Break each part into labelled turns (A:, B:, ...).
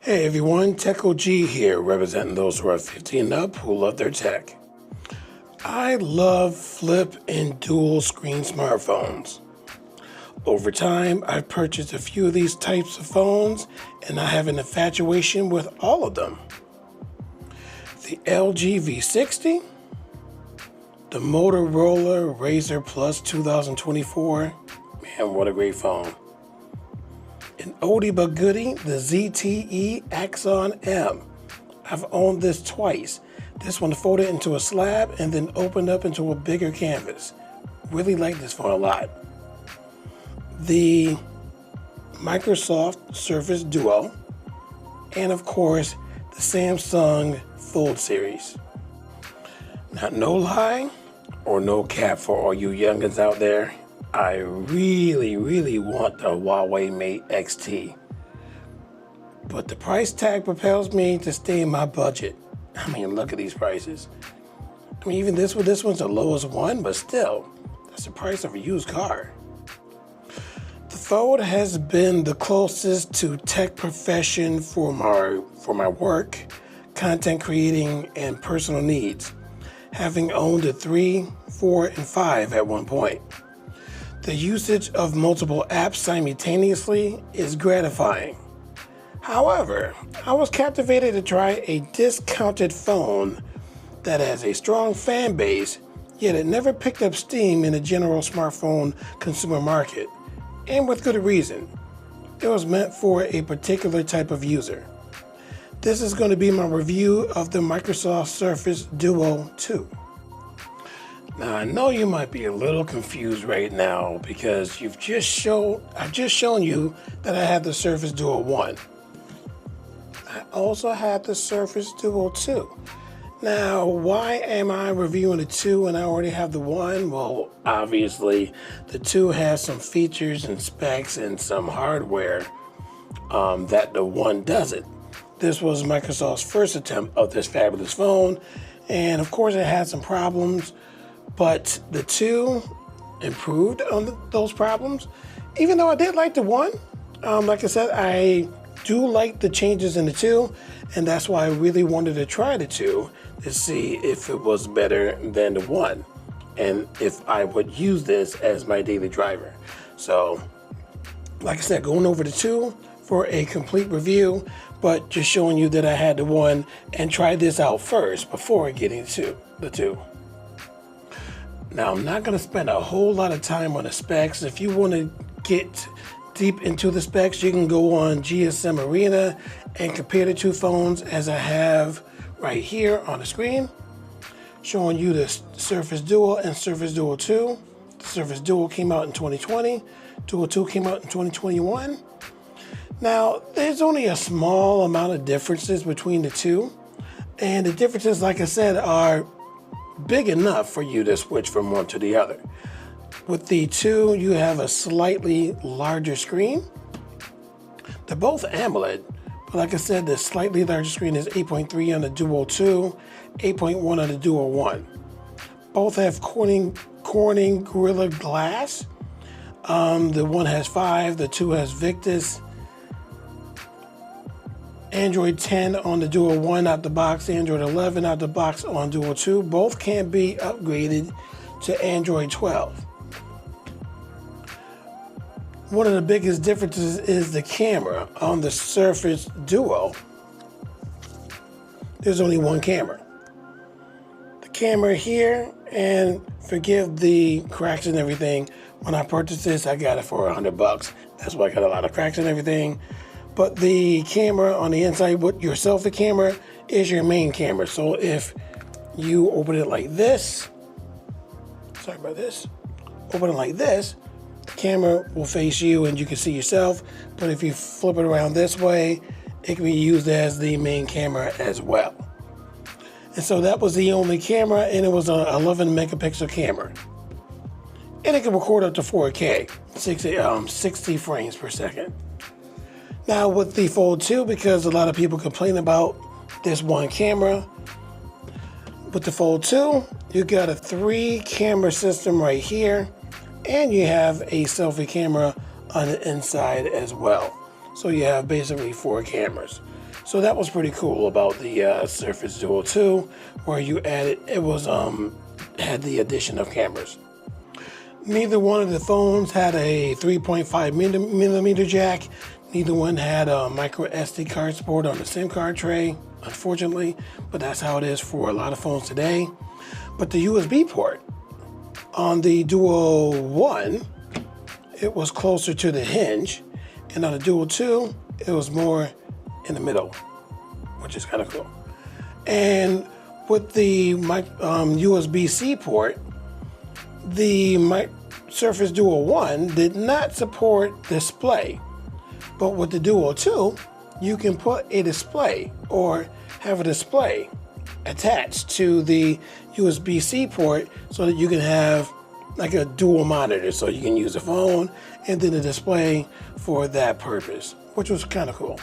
A: Hey everyone, Tech OG here, representing those who are 15 and up who love their tech. I love flip and dual screen smartphones. Over time, I've purchased a few of these types of phones and I have an infatuation with all of them. The LG V60, the Motorola Razr Plus 2024, man, what a great phone. An oldie but goodie, the ZTE Axon M. I've owned this twice. This one folded into a slab and then opened up into a bigger canvas. Really like this phone a lot. The Microsoft Surface Duo, and of course, the Samsung Fold series. Now, no lie or no cap for all you youngins out there, I really want the Huawei Mate X-T. But the price tag propels me to stay in my budget. I mean, look at these prices. I mean, even this one's the lowest one, but still, that's the price of a used car. The Fold has been the closest to tech profession for my work, content creating, and personal needs, having owned a 3, 4, and 5 at one point. The usage of multiple apps simultaneously is gratifying. However, I was captivated to try a discounted phone that has a strong fan base, yet it never picked up steam in the general smartphone consumer market, and with good reason. It was meant for a particular type of user. This is going to be my review of the Microsoft Surface Duo 2. Now, I know you might be a little confused right now because I've just shown you that I have the Surface Duo 1. I also have the Surface Duo 2. Now, why am I reviewing the 2 and I already have the 1? Well, obviously, the 2 has some features and specs and some hardware that the 1 doesn't. This was Microsoft's first attempt of this fabulous phone, and of course it had some problems, but the 2 improved on those problems. Even though I did like the 1, like I said, I do like the changes in the 2, and that's why I really wanted to try the 2 to see if it was better than the 1, and if I would use this as my daily driver. So, like I said, going over the 2 for a complete review, but just showing you that I had the 1 and tried this out first before getting the 2. Now, I'm not going to spend a whole lot of time on the specs. If you want to get deep into the specs, you can go on GSM Arena and compare the 2 phones as I have right here on the screen, showing you the Surface Duo and Surface Duo 2. The Surface Duo came out in 2020. Duo 2 came out in 2021. Now, there's only a small amount of differences between the 2, and the differences, like I said, are big enough for you to switch from one to the other. With the 2, you have a slightly larger screen. They're both AMOLED, but like I said, the slightly larger screen is 8.3 on the Duo 2, 8.1 on the Duo 1. Both have Corning Gorilla Glass. The 1 has 5, the 2 has Victus. Android 10 on the Duo 1 out the box, Android 11 out the box on Duo 2. Both can be upgraded to Android 12. One of the biggest differences is the camera. On the Surface Duo, there's only one camera. The camera here, and forgive the cracks and everything, when I purchased this, I got it for $100. That's why I got a lot of cracks and everything. But the camera on the inside with your selfie camera is your main camera. So if you open it like this, sorry about this, open it like this, the camera will face you and you can see yourself. But if you flip it around this way, it can be used as the main camera as well. And so that was the only camera, and it was an 11 megapixel camera. And it can record up to 4K, 60 frames per second. Now with the Fold 2, because a lot of people complain about this one camera, with the Fold 2, you got a 3 camera system right here, and you have a selfie camera on the inside as well. So you have basically 4 cameras. So that was pretty cool about the Surface Duo 2, where you added, it was had the addition of cameras. Neither one of the phones had a 3.5 millimeter jack. Neither one had a micro SD card support on the SIM card tray, unfortunately, but that's how it is for a lot of phones today. But the USB port on the Duo 1, it was closer to the hinge, and on the Duo 2, it was more in the middle, which is kind of cool. And with the USB-C port, the Surface Duo 1 did not support display. But with the Duo 2, you can put a display or have a display attached to the USB-C port so that you can have like a dual monitor. So you can use a phone and then a display for that purpose, which was kind of cool.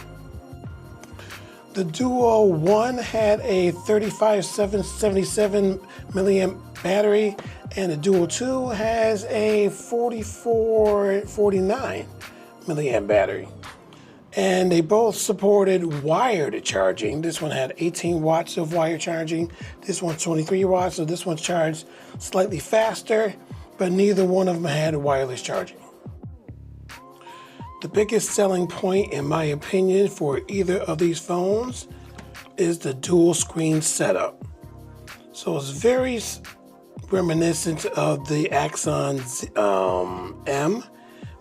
A: The Duo 1 had a 3577 milliamp battery, and the Duo 2 has a 4449 milliamp battery. And they both supported wired charging. This one had 18 watts of wire charging. This one's 23 watts, so this one's charged slightly faster, but neither one of them had wireless charging. The biggest selling point, in my opinion, for either of these phones is the dual screen setup. So it's very reminiscent of the Axon M,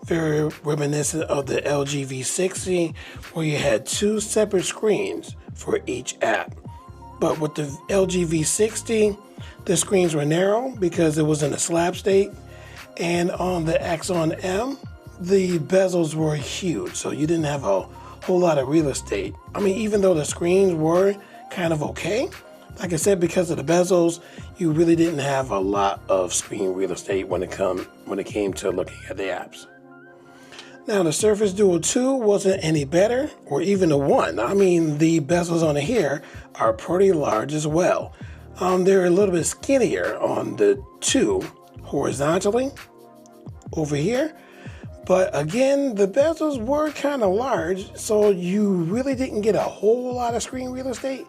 A: very reminiscent of the LG V60, where you had two separate screens for each app. But with the LG V60, the screens were narrow because it was in a slab state, and on the Axon M, the bezels were huge, so you didn't have a whole lot of real estate. I mean, even though the screens were kind of okay, like I said, because of the bezels, you really didn't have a lot of screen real estate when it came to looking at the apps. Now, the Surface Duo 2 wasn't any better, or even the 1. I mean, the bezels on here are pretty large as well. They're a little bit skinnier on the 2 horizontally over here. But again, the bezels were kind of large, so you really didn't get a whole lot of screen real estate.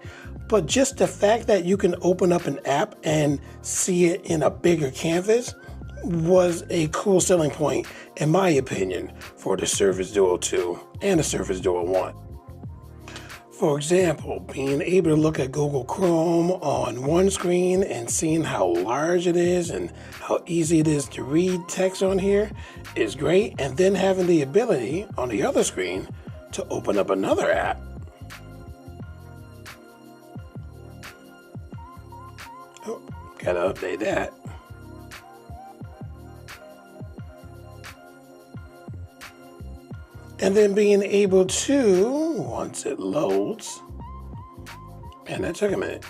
A: But just the fact that you can open up an app and see it in a bigger canvas was a cool selling point, in my opinion, for the Surface Duo 2 and the Surface Duo 1. For example, being able to look at Google Chrome on one screen and seeing how large it is and how easy it is to read text on here is great. And then having the ability on the other screen to open up another app. Oh, gotta update that. And then being able to, once it loads, and that took a minute,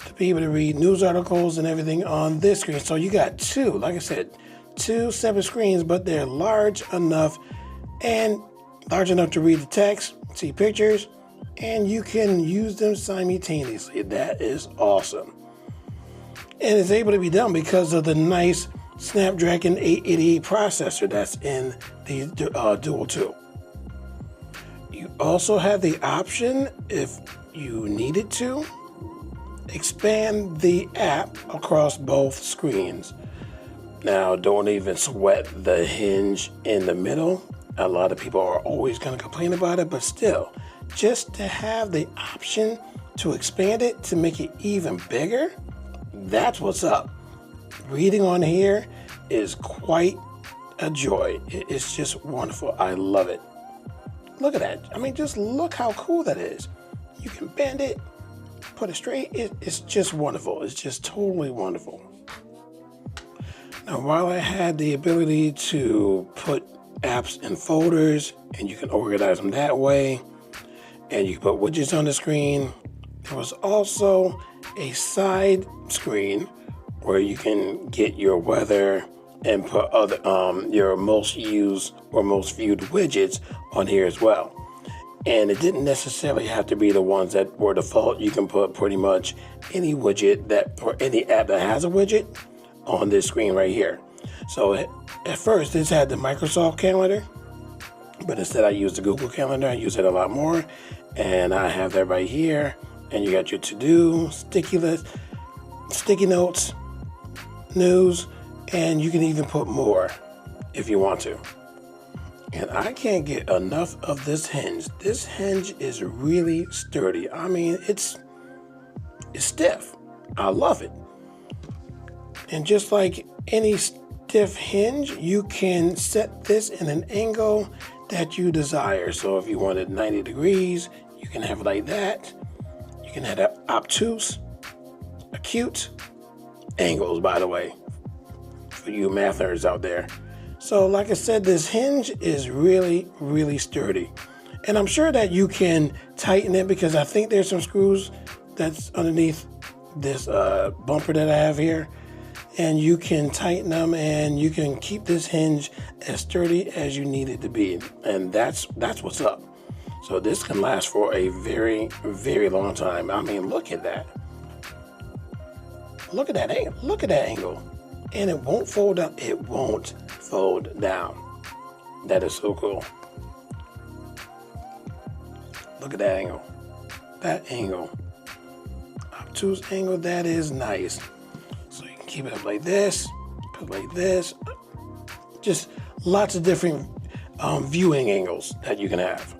A: to be able to read news articles and everything on this screen. So you got two, like I said, two separate screens, but they're large enough to read the text, see pictures, and you can use them simultaneously. That is awesome. And it's able to be done because of the nice Snapdragon 888 processor that's in the Duo 2. You also have the option, if you needed to, expand the app across both screens. Now, don't even sweat the hinge in the middle. A lot of people are always going to complain about it, but still, just to have the option to expand it to make it even bigger, that's what's up. Reading on here is quite a joy. It's just wonderful. I love it. Look at that. I mean, just look how cool that is. You can bend it, put it straight. It's just wonderful. It's just totally wonderful. Now, while I had the ability to put apps in folders and you can organize them that way, and you can put widgets on the screen, there was also a side screen where you can get your weather and put other your most used or most viewed widgets on here as well. And it didn't necessarily have to be the ones that were default. You can put pretty much any widget or any app that has a widget on this screen right here. So at first, this had the Microsoft calendar, But instead I use the Google Calendar. I use it a lot more. And I have that right here. And you got your to-do, sticky list, sticky notes, news, and you can even put more if you want to. And I can't get enough of this hinge. This hinge is really sturdy. I mean, it's stiff. I love it. And just like any stiff hinge, you can set this in an angle that you desire. So if you want it 90 degrees, you can have it like that. You can have it obtuse, acute angles, by the way, for you math nerds out there. So like I said, this hinge is really, really sturdy. And I'm sure that you can tighten it because I think there's some screws that's underneath this bumper that I have here. And you can tighten them and you can keep this hinge as sturdy as you need it to be. And that's what's up. So this can last for a very, very long time. I mean, look at that. Look at that angle. Look at that angle. And it won't fold up. It won't fold down. That is so cool. Look at that angle. That angle. Obtuse angle, that is nice. So you can keep it up like this, put it like this. Just lots of different viewing angles that you can have.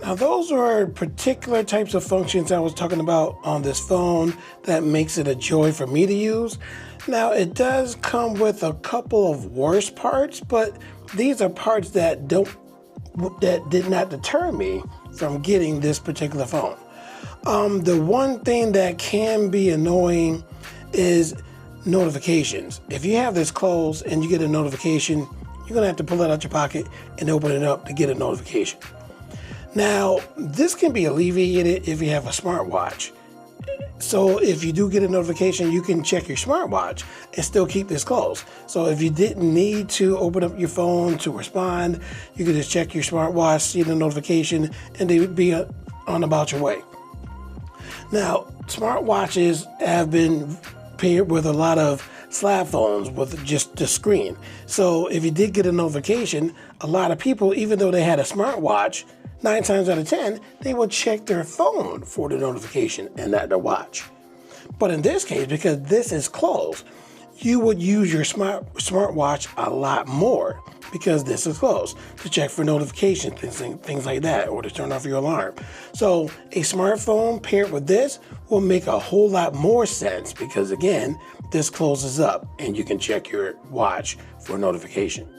A: Now those are particular types of functions I was talking about on this phone that makes it a joy for me to use. Now it does come with a couple of worse parts, but these are parts that did not deter me from getting this particular phone. The one thing that can be annoying is notifications. If you have this closed and you get a notification, you're gonna have to pull it out your pocket and open it up to get a notification. Now, this can be alleviated if you have a smartwatch. So if you do get a notification, you can check your smartwatch and still keep this closed. So if you didn't need to open up your phone to respond, you could just check your smartwatch, see the notification, and they would be on about your way. Now, smartwatches have been paired with a lot of slab phones with just the screen. So if you did get a notification, a lot of people, even though they had a smartwatch, 9 times out of 10, they will check their phone for the notification and not their watch. But in this case, because this is closed, you would use your smartwatch a lot more because this is closed to check for notifications, things like that, or to turn off your alarm. So a smartphone paired with this will make a whole lot more sense because again, this closes up and you can check your watch for notification.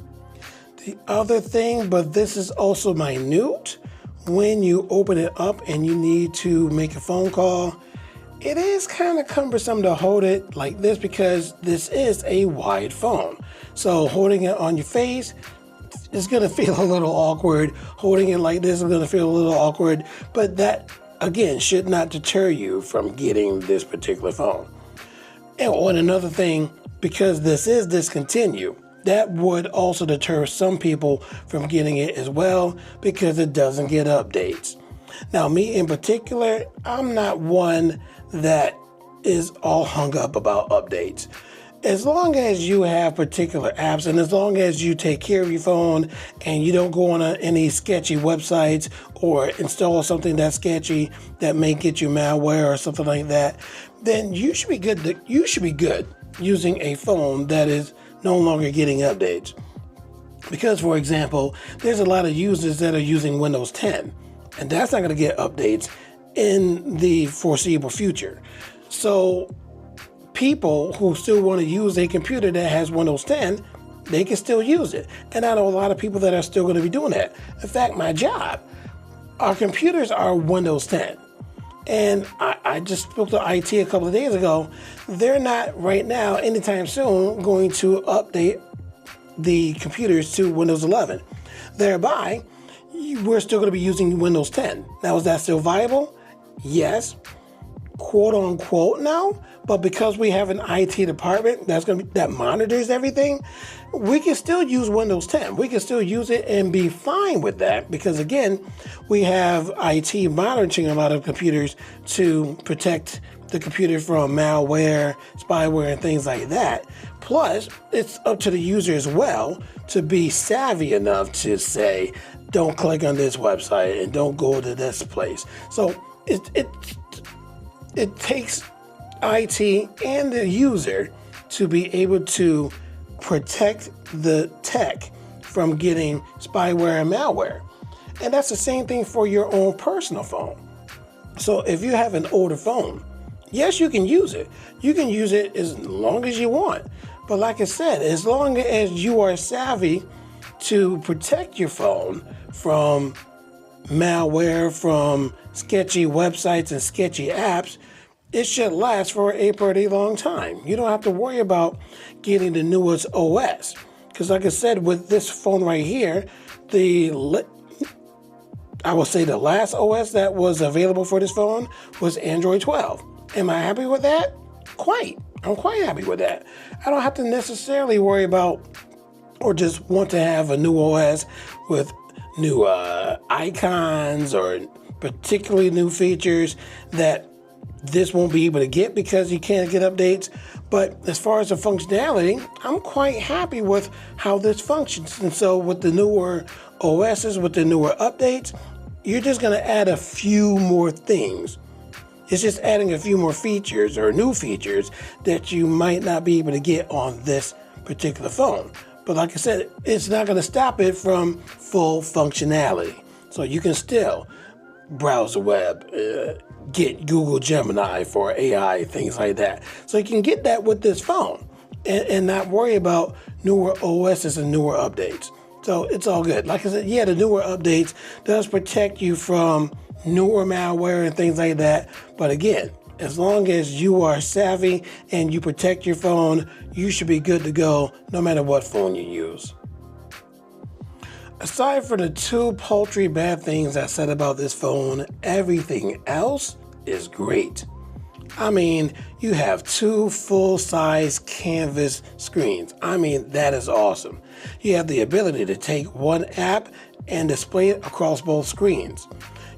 A: The other thing, but this is also minute, when you open it up and you need to make a phone call, it is kind of cumbersome to hold it like this because this is a wide phone. So holding it on your face is going to feel a little awkward. Holding it like this is going to feel a little awkward, but that again should not deter you from getting this particular phone. And another thing, because this is discontinued, that would also deter some people from getting it as well because it doesn't get updates. Now, me in particular, I'm not one that is all hung up about updates. As long as you have particular apps and as long as you take care of your phone and you don't go on any sketchy websites or install something that's sketchy that may get you malware or something like that, then you should be good. You should be good using a phone that is no longer getting updates. Because, for example, there's a lot of users that are using Windows 10, and that's not going to get updates in the foreseeable future. So people who still want to use a computer that has Windows 10, they can still use it. And I know a lot of people that are still going to be doing that. In fact, my job, our computers are Windows 10. And I just spoke to IT a couple of days ago. They're not right now, anytime soon, going to update the computers to Windows 11. Thereby, we're still going to be using Windows 10. Now, is that still viable? Yes, quote unquote now. But because we have an IT department that monitors everything, we can still use Windows 10. We can still use it and be fine with that because, again, we have IT monitoring a lot of computers to protect the computer from malware, spyware, and things like that. Plus, it's up to the user as well to be savvy enough to say, don't click on this website and don't go to this place. So it takes IT and the user to be able to protect the tech from getting spyware and malware. And that's the same thing for your own personal phone. So if you have an older phone, yes, you can use it. You can use it as long as you want. But like I said, as long as you are savvy to protect your phone from malware, from sketchy websites and sketchy apps, it should last for a pretty long time. You don't have to worry about getting the newest OS. Because like I said, with this phone right here, I will say the last OS that was available for this phone was Android 12. Am I happy with that? Quite. I'm quite happy with that. I don't have to necessarily worry about or just want to have a new OS with new icons or particularly new features that this won't be able to get because you can't get updates. But as far as the functionality, I'm quite happy with how this functions. And so with the newer OSs, with the newer updates, you're just going to add a few more things. It's just adding a few more features or new features that you might not be able to get on this particular phone. But like I said, it's not going to stop it from full functionality. So you can still browse the web, get Google Gemini for AI, things like that. So you can get that with this phone and not worry about newer OSs and newer updates. So it's all good. Like I said, yeah, the newer updates does protect you from newer malware and things like that. But again, as long as you are savvy and you protect your phone, you should be good to go no matter what phone you use. Aside from the two paltry bad things I said about this phone, everything else is great. I mean, you have two full-size canvas screens. I mean, that is awesome. You have the ability to take one app and display it across both screens.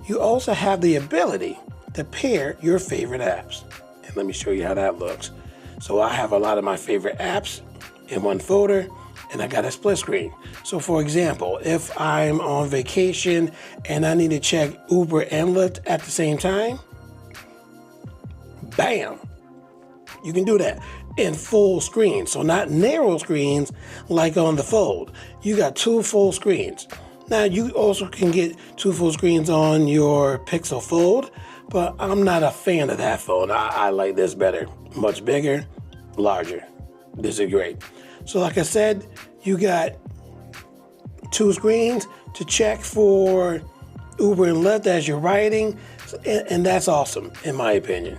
A: You also have the ability to pair your favorite apps. And let me show you how that looks. So I have a lot of my favorite apps in one folder, and I got a split screen. So for example, if I'm on vacation and I need to check Uber and Lyft at the same time, bam, you can do that in full screen. So not narrow screens like on the Fold. You got two full screens. Now you also can get two full screens on your Pixel Fold, but I'm not a fan of that phone. I like this better. Much bigger, larger. This is great. So like I said, you got two screens to check for Uber and Lyft as you're riding, and that's awesome in my opinion.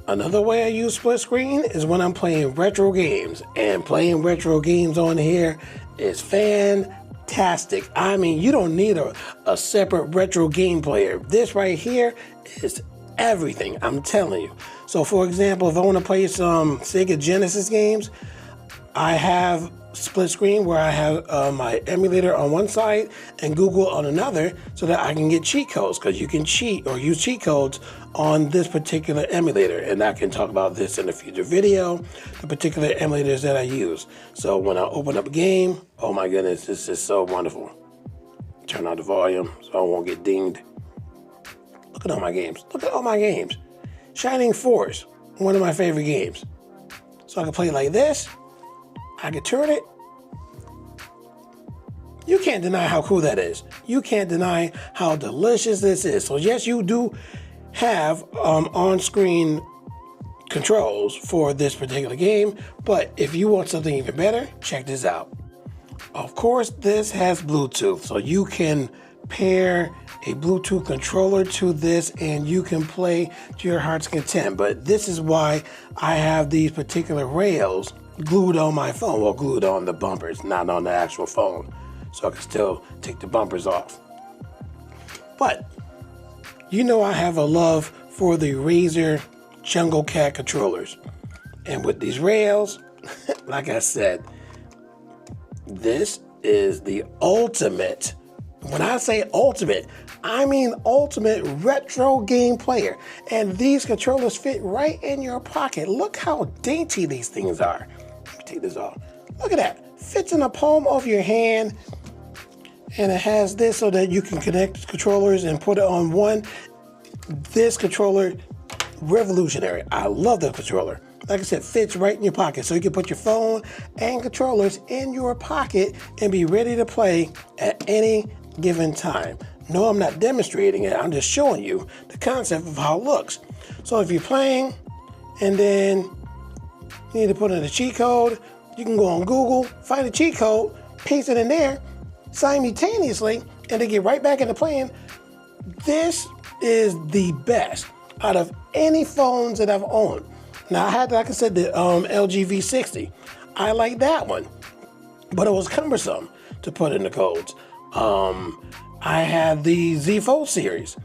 A: Another way I use split screen is when I'm playing retro games, and playing retro games on here is fantastic. I mean, you don't need a separate retro game player. This right here is everything, I'm telling you. So for example, if I want to play some Sega Genesis games, I have split screen where I have my emulator on one side and Google on another so that I can get cheat codes, because you can cheat or use cheat codes on this particular emulator. And I can talk about this in a future video, the particular emulators that I use. So when I open up a game, oh my goodness, this is so wonderful. Turn on the volume so I won't get dinged. Look at all my games. Look at all my games. Shining Force, one of my favorite games. So I can play it like this. I can turn it. You can't deny how cool that is. You can't deny how delicious this is. So yes, you do have on-screen controls for this particular game, but if you want something even better, check this out. Of course, this has Bluetooth, so you can pair a Bluetooth controller to this and you can play to your heart's content. But this is why I have these particular rails glued on my phone, or glued on the bumpers, not on the actual phone, so I can still take the bumpers off. But you know I have a love for the Razer Jungle Cat controllers, and with these rails, like I said, this is the ultimate. When I say ultimate, I mean ultimate retro game player. And these controllers fit right in your pocket. Look how dainty these things are. Let me take this off. Look at that. Fits in the palm of your hand. And it has this so that you can connect controllers and put it on one. This controller, revolutionary. I love the controller. Like I said, fits right in your pocket. So you can put your phone and controllers in your pocket and be ready to play at any given time. No, I'm not demonstrating it. I'm just showing you the concept of how it looks. So if you're playing and then you need to put in a cheat code, you can go on Google, find a cheat code, paste it in there simultaneously, and to get right back into playing. This is the best out of any phones that I've owned. Now, I had, like I said, the LG V60. I like that one, but it was cumbersome to put in the codes. I had the Z Fold series,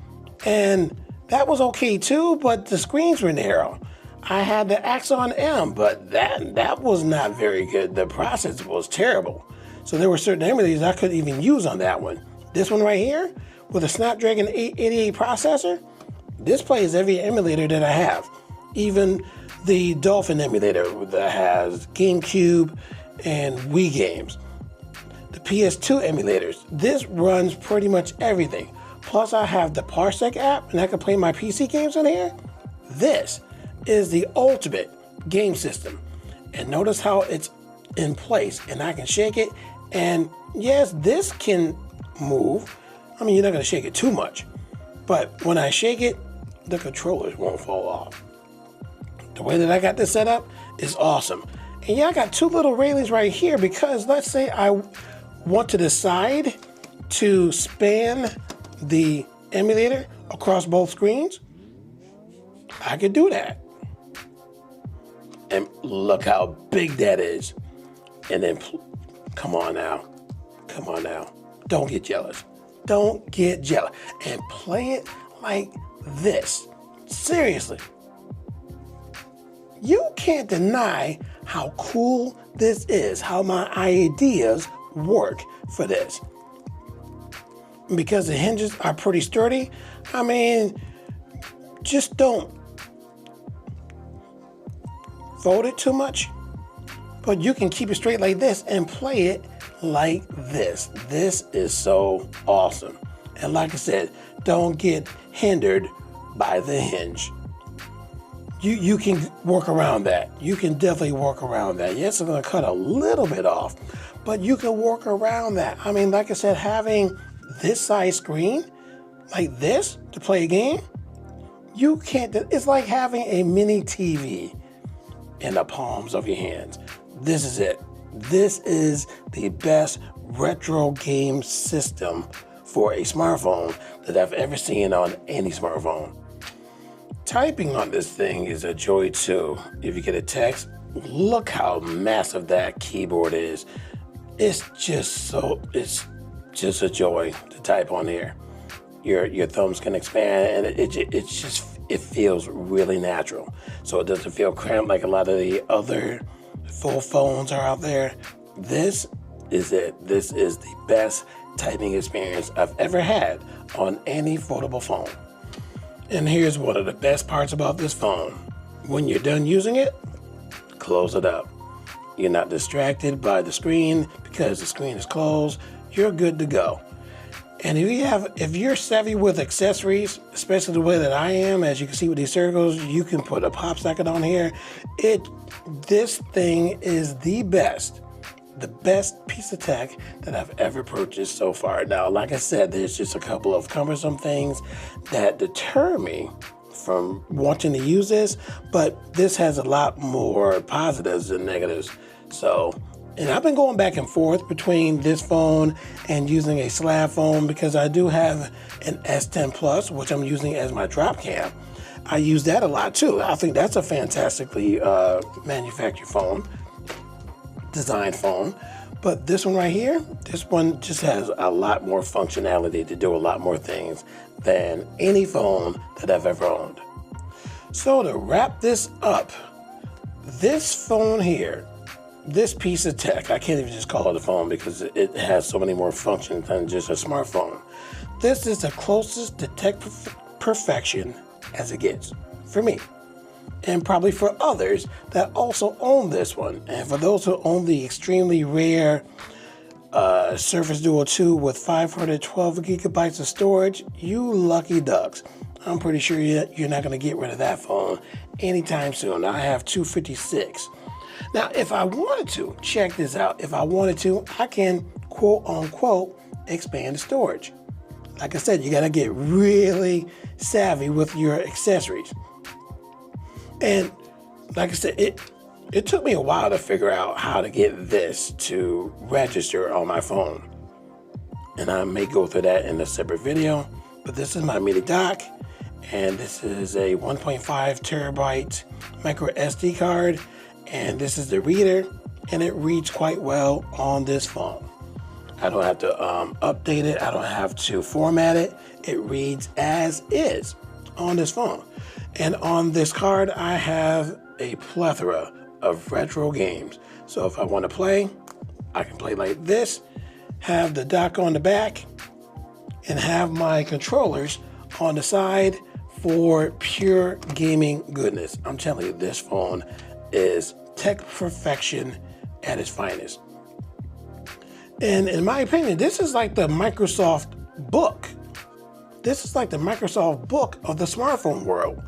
A: and that was okay too, but the screens were narrow. I had the Axon M, but that was not very good. The process was terrible. So there were certain emulators I couldn't even use on that one. This one right here, with a Snapdragon 888 processor, this plays every emulator that I have. Even the Dolphin emulator that has GameCube and Wii games. The PS2 emulators, this runs pretty much everything. Plus I have the Parsec app and I can play my PC games on here. This is the ultimate game system. And notice how it's in place and I can shake it. And yes, this can move. I mean, you're not gonna shake it too much, but when I shake it, the controllers won't fall off. The way that I got this set up is awesome. And yeah, I got two little railings right here because let's say I want to decide to span the emulator across both screens, I could do that. And look how big that is. And then, come on now. Don't get jealous. Don't get jealous. And play it like this. Seriously. You can't deny how cool this is, how my ideas work for this. Because the hinges are pretty sturdy, I mean, just don't fold it too much. But you can keep it straight like this and play it like this. This is so awesome. And like I said, don't get hindered by the hinge. You can work around that. You can definitely work around that. Yes, it's going to cut a little bit off, but you can work around that. I mean, like I said, having this size screen like this to play a game, you can't. It's like having a mini TV in the palms of your hands. This is it. This is the best retro game system for a smartphone that I've ever seen on any smartphone. Typing on this thing is a joy too. If you get a text, look how massive that keyboard is. It's just a joy to type on here. Your thumbs can expand and it feels really natural. So it doesn't feel cramped like a lot of the other full phones are out there. This is it. This is the best typing experience I've ever had on any foldable phone. And here's one of the best parts about this phone. When you're done using it, close it up. You're not distracted by the screen because the screen is closed. You're good to go. And if you're savvy with accessories, especially the way that I am, as you can see with these circles, you can put a pop socket on here. This thing is the best piece of tech that I've ever purchased so far. Now, like I said, there's just a couple of cumbersome things that deter me from wanting to use this, but this has a lot more positives than negatives. So, and I've been going back and forth between this phone and using a slab phone because I do have an S10 Plus, which I'm using as my drop cam. I use that a lot too. I think that's a fantastically manufactured phone, designed phone. But this one right here, this one just has a lot more functionality to do a lot more things than any phone that I've ever owned. So to wrap this up, this phone here, this piece of tech, I can't even just call it a phone because it has so many more functions than just a smartphone. This is the closest to tech perfection as it gets for me, and probably for others that also own this one. And for those who own the extremely rare Surface Duo 2 with 512 gigabytes of storage, you lucky ducks. I'm pretty sure you're not going to get rid of that phone anytime soon. I have 256. Now, if I wanted to, check this out. If I wanted to, I can quote unquote expand the storage. Like I said, you got to get really savvy with your accessories. And like I said, it took me a while to figure out how to get this to register on my phone. And I may go through that in a separate video, but this is my mini dock, and this is a 1.5 terabyte micro SD card, and this is the reader, and it reads quite well on this phone. I don't have to update it. I don't have to format it. It reads as is on this phone. And on this card, I have a plethora of retro games. So if I want to play, I can play like this, have the dock on the back, and have my controllers on the side for pure gaming goodness. I'm telling you, this phone is tech perfection at its finest. And in my opinion, this is like the Microsoft book. This is like the Microsoft book of the smartphone world.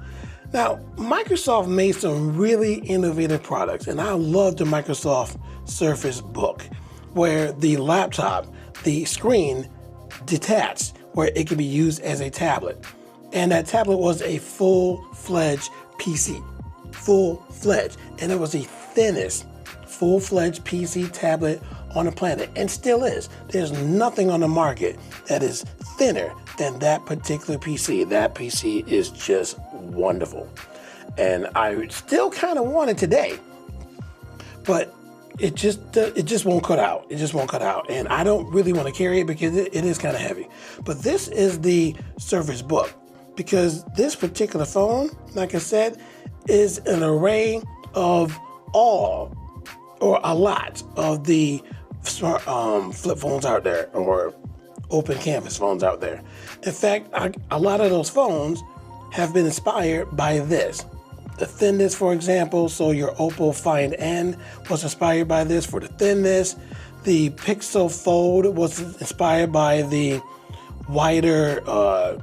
A: Now, Microsoft made some really innovative products, and I love the Microsoft Surface Book, where the laptop, the screen detached, where it can be used as a tablet. And that tablet was a full-fledged PC, full-fledged. And it was the thinnest full-fledged PC tablet on the planet, and still is. There's nothing on the market that is thinner than that particular PC. That PC is just wonderful. And I still kind of want it today, but it just won't cut out. It just won't cut out. And I don't really want to carry it because it is kind of heavy. But this is the Surface Book, because this particular phone, like I said, is an array of all or a lot of the smart flip phones out there, or open canvas phones out there. In fact, a lot of those phones have been inspired by this. The thinness, for example, so your Oppo Find N was inspired by this for the thinness. The Pixel Fold was inspired by the wider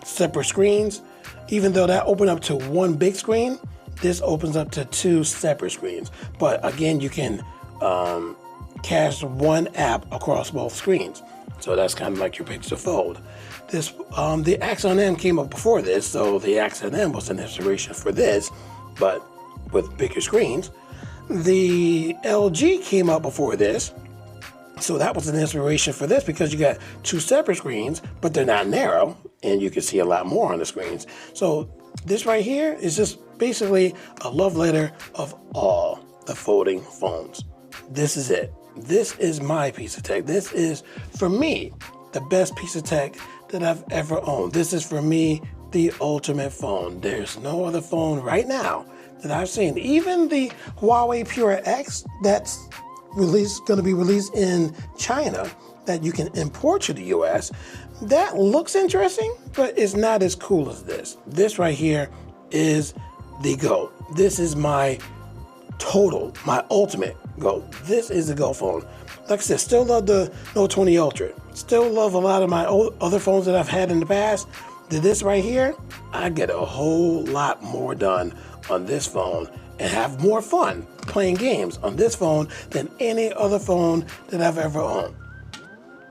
A: separate screens. Even though that opened up to one big screen, this opens up to two separate screens. But again, you can cast one app across both screens. So that's kind of like your Pixel Fold. This, the Axon M came up before this, so the Axon M was an inspiration for this, but with bigger screens. The LG came up before this, so that was an inspiration for this because you got two separate screens, but they're not narrow, and you can see a lot more on the screens. So this right here is just basically a love letter of all the folding phones. This is it. This is my piece of tech. This is, for me, the best piece of tech that I've ever owned. This is, for me, the ultimate phone. There's no other phone right now that I've seen. Even the Huawei Pure X that's going to be released in China that you can import to the US, that looks interesting, but it's not as cool as this. This right here is the GOAT. This is my total, my ultimate GOAT. This is the GOAT phone. Like I said, still love the Note 20 Ultra. Still love a lot of my other phones that I've had in the past. This right here, I get a whole lot more done on this phone and have more fun playing games on this phone than any other phone that I've ever owned.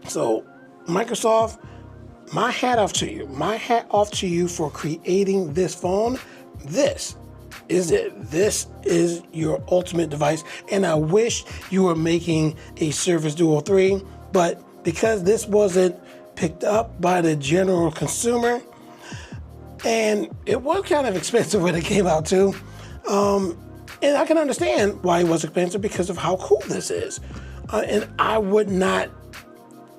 A: So, Microsoft, my hat off to you. My hat off to you for creating this phone. This is it. This is your ultimate device. And I wish you were making a Surface Duo 3, but because this wasn't picked up by the general consumer, and it was kind of expensive when it came out too, and I can understand why it was expensive because of how cool this is. And I would not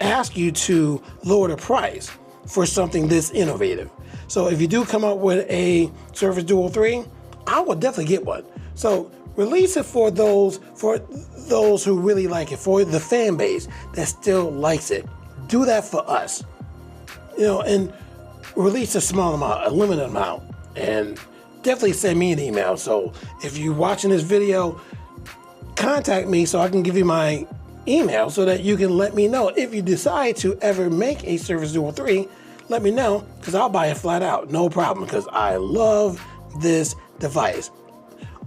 A: ask you to lower the price for something this innovative. So if you do come up with a Surface Duo 3, I will definitely get one. So release it for those who really like it, for the fan base that still likes it. Do that for us. and release a small amount, a limited amount, and definitely send me an email. So if you're watching this video, contact me so I can give you my email so that you can let me know. If you decide to ever make a Surface Duo 3, let me know, because I'll buy it flat out, no problem, because I love this device.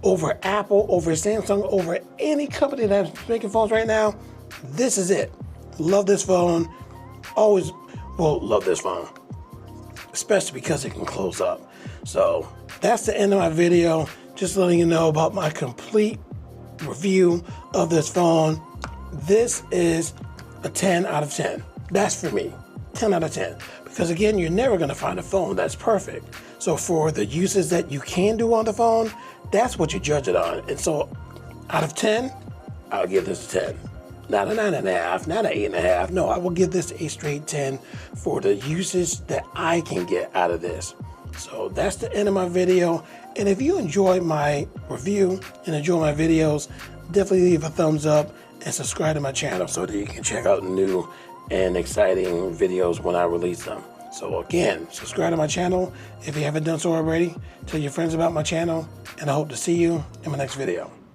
A: Over Apple, over Samsung, over any company that's making phones right now, this is it. Love this phone. Always will love this phone, especially because it can close up. So that's the end of my video. Just letting you know about my complete review of this phone. This is a 10 out of 10. That's for me, 10 out of 10. Because again, you're never gonna find a phone that's perfect. So for the uses that you can do on the phone, that's what you judge it on. And so out of 10, I'll give this a 10. Not a 9.5, not an 8.5. No, I will give this a straight 10 for the usage that I can get out of this. So that's the end of my video. And if you enjoy my review and enjoy my videos, definitely leave a thumbs up and subscribe to my channel so that you can check out new and exciting videos when I release them. So again, subscribe to my channel if you haven't done so already. Tell your friends about my channel, and I hope to see you in my next video.